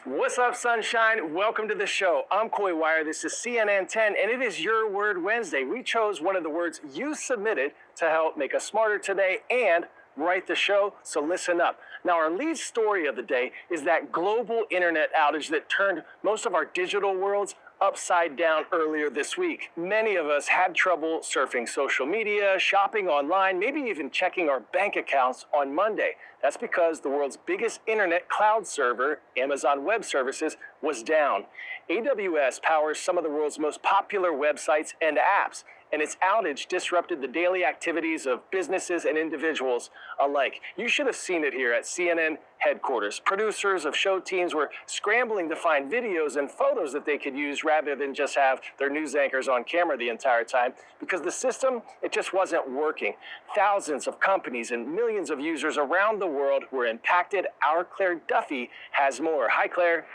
What's up, sunshine? Welcome to the show. I'm Coy Wire. This is CNN 10, and it is Your Word Wednesday. We chose one of the words you submitted to help make us smarter today and write the show, so listen up. Now, our lead story of the day is that global internet outage that turned most of our digital worlds upside down earlier this week. Many of us had trouble surfing social media, shopping online, maybe even checking our bank accounts on Monday. That's because the world's biggest internet cloud server, Amazon Web Services, was down. AWS powers some of the world's most popular websites and apps, and its outage disrupted the daily activities of businesses and individuals alike. You should have seen it here at CNN headquarters. Producers of show teams were scrambling to find videos and photos that they could use rather than just have their news anchors on camera the entire time, because the system, it just wasn't working. Thousands of companies and millions of users around the world were impacted. Our Claire Duffy has more. Hi, Claire.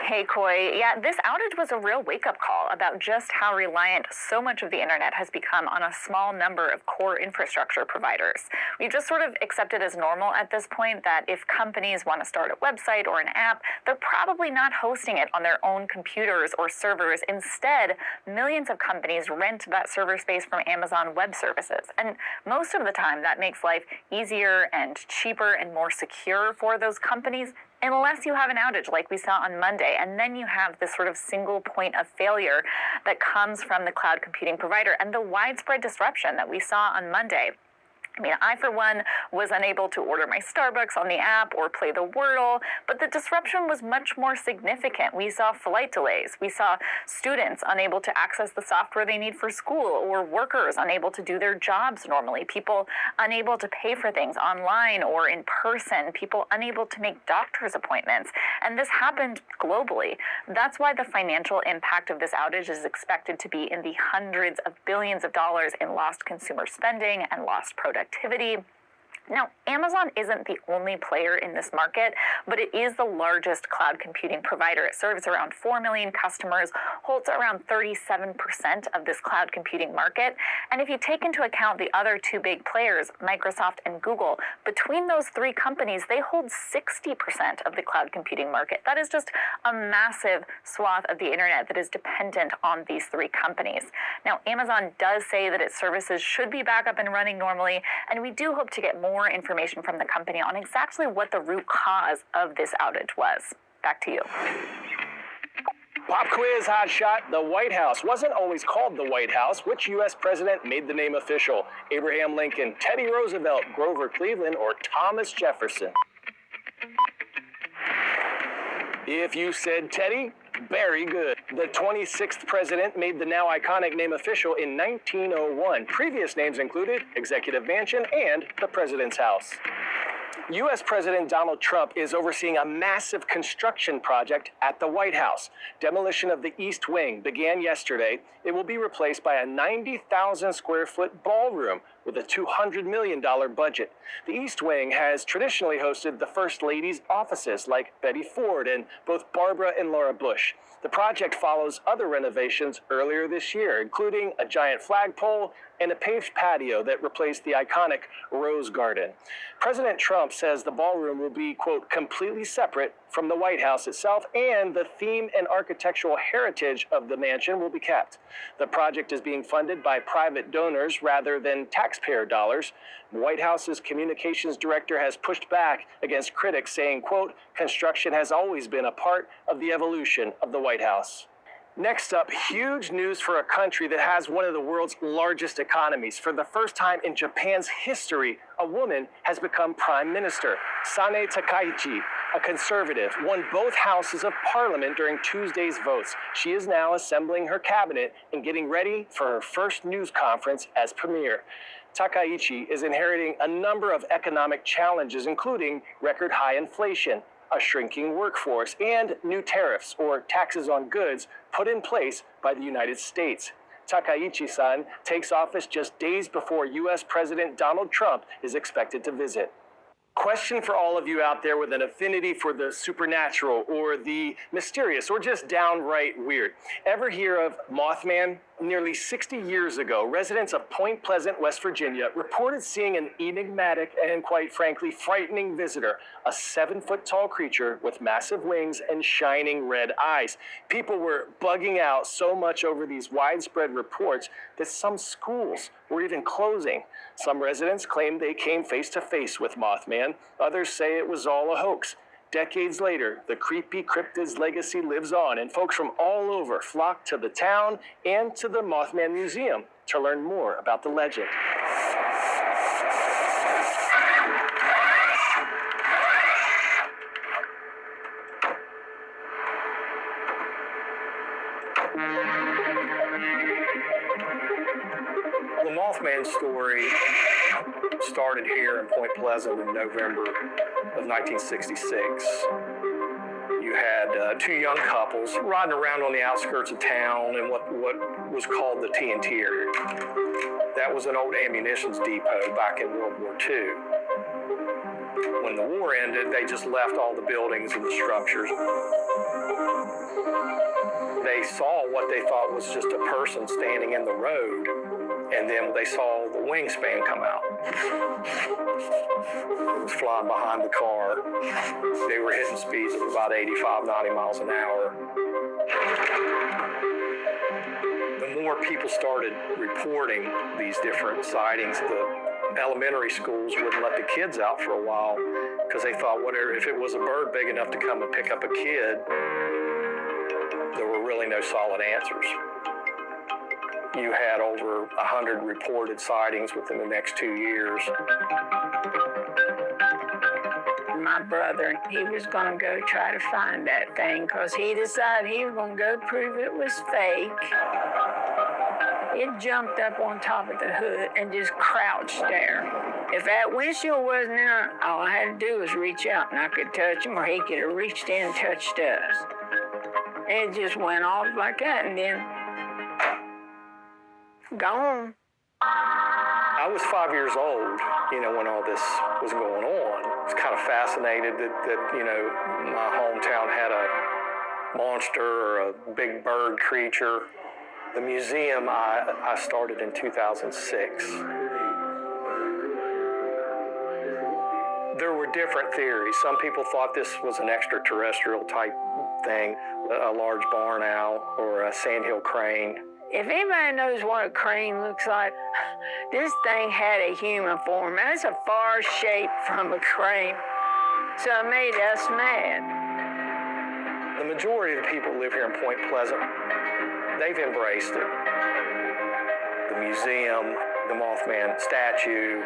Hey, Coy. Yeah, this outage was a real wake-up call about just how reliant so much of the internet has become on a small number of core infrastructure providers. We just sort of accept it as normal at this point that if companies want to start a website or an app, they're probably not hosting it on their own computers or servers. Instead, millions of companies rent that server space from Amazon Web Services. And most of the time, that makes life easier and cheaper and more secure for those companies, unless you have an outage like we saw on Monday. And then you have this sort of single point of failure that comes from the cloud computing provider and the widespread disruption that we saw on Monday. I mean, I, for one, was unable to order my Starbucks on the app or play the Wordle, but the disruption was much more significant. We saw flight delays. We saw students unable to access the software they need for school, or workers unable to do their jobs normally, people unable to pay for things online or in person, people unable to make doctor's appointments. And this happened globally. That's why the financial impact of this outage is expected to be in the hundreds of billions of dollars in lost consumer spending and lost productivity. Now, Amazon isn't the only player in this market, but it is the largest cloud computing provider. It serves around 4 million customers, holds around 37% of this cloud computing market. And if you take into account the other two big players, Microsoft and Google, between those three companies, they hold 60% of the cloud computing market. That is just a massive swath of the internet that is dependent on these three companies. Now, Amazon does say that its services should be back up and running normally, and we do hope to get more information from the company on exactly what the root cause of this outage was. Back to you. Pop quiz, hot shot. The White House wasn't always called the White House. Which U.S. president made the name official? Abraham Lincoln, Teddy Roosevelt, Grover Cleveland, or Thomas Jefferson? If you said Teddy, very good. The 26th president made the now iconic name official in 1901. Previous names included Executive Mansion and the President's House. U.S. President Donald Trump is overseeing a massive construction project at the White House. Demolition of the East Wing began yesterday. It will be replaced by a 90,000 square foot ballroom with a $200 million budget. The East Wing has traditionally hosted the First Lady's offices like Betty Ford and both Barbara and Laura Bush. The project follows other renovations earlier this year, including a giant flagpole and a paved patio that replaced the iconic Rose Garden. President Trump says the ballroom will be, quote, completely separate from the White House itself, and the theme and architectural heritage of the mansion will be kept. The project is being funded by private donors rather than taxpayer dollars. The White House's communications director has pushed back against critics, saying, quote, construction has always been a part of the evolution of the White House. Next up, huge news for a country that has one of the world's largest economies. For the first time in Japan's history, a woman has become prime minister. Sane Takaichi, a conservative, won both houses of parliament during Tuesday's votes. She is now assembling her cabinet and getting ready for her first news conference as premier. Takaichi is inheriting a number of economic challenges, including record high inflation, a shrinking workforce, and new tariffs, or taxes on goods, put in place by the United States. Takaichi-san takes office just days before U.S. President Donald Trump is expected to visit. Question for all of you out there with an affinity for the supernatural or the mysterious or just downright weird. Ever hear of Mothman? Nearly 60 years ago, residents of Point Pleasant, West Virginia, reported seeing an enigmatic and, quite frankly, frightening visitor, a 7-foot-tall creature with massive wings and shining red eyes. People were bugging out so much over these widespread reports that some schools were even closing. Some residents claimed they came face to face with Mothman. Others say it was all a hoax. Decades later, the creepy cryptid's legacy lives on, and folks from all over flock to the town and to the Mothman Museum to learn more about the legend. The Mothman story started here in Point Pleasant in November of 1966. You had two young couples riding around on the outskirts of town in what was called the TNT area. That was an old ammunitions depot back in World War II. When the war ended, they just left all the buildings and the structures. They saw what they thought was just a person standing in the road, and then they saw the wingspan come out. It was flying behind the car. They were hitting speeds of about 85, 90 miles an hour. The more people started reporting these different sightings, the elementary schools wouldn't let the kids out for a while because they thought, whatever, if it was a bird big enough to come and pick up a kid, there were really no solid answers. You had over 100 reported sightings within the next 2 years. My brother, he was going to go try to find that thing because he decided he was going to go prove it was fake. It jumped up on top of the hood and just crouched there. If that windshield wasn't there, all I had to do was reach out and I could touch him, or he could have reached in and touched us. And it just went off like that and then gone. I was 5 years old, when all this was going on. I was kind of fascinated that my hometown had a monster or a big bird creature. The museum I started in 2006. There were different theories. Some people thought this was an extraterrestrial type thing, a large barn owl or a sandhill crane. If anybody knows what a crane looks like, this thing had a human form. That's a far shape from a crane. So it made us mad. The majority of the people who live here in Point Pleasant, they've embraced it. The museum, the Mothman statue,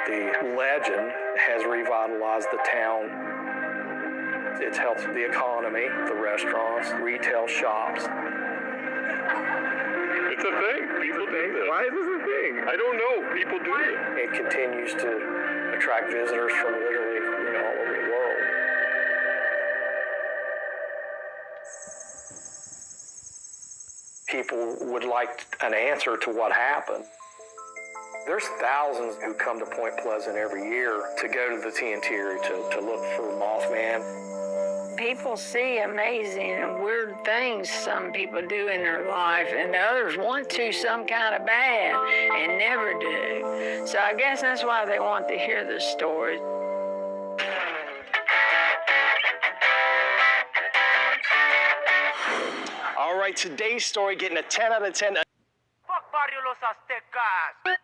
the legend has revitalized the town. It's helped the economy, the restaurants, retail shops. It's a thing. People do this. Why is this a thing? I don't know. People do it. It continues to attract visitors from literally, all over the world. People would like an answer to what happened. There's thousands who come to Point Pleasant every year to go to the TNT area to look for Mothman. People see amazing and weird things some people do in their life, and others want to some kind of bad and never do. So I guess that's why they want to hear the stories. All right, today's story getting a 10 out of 10. Fuck Barrio Los Aztecas!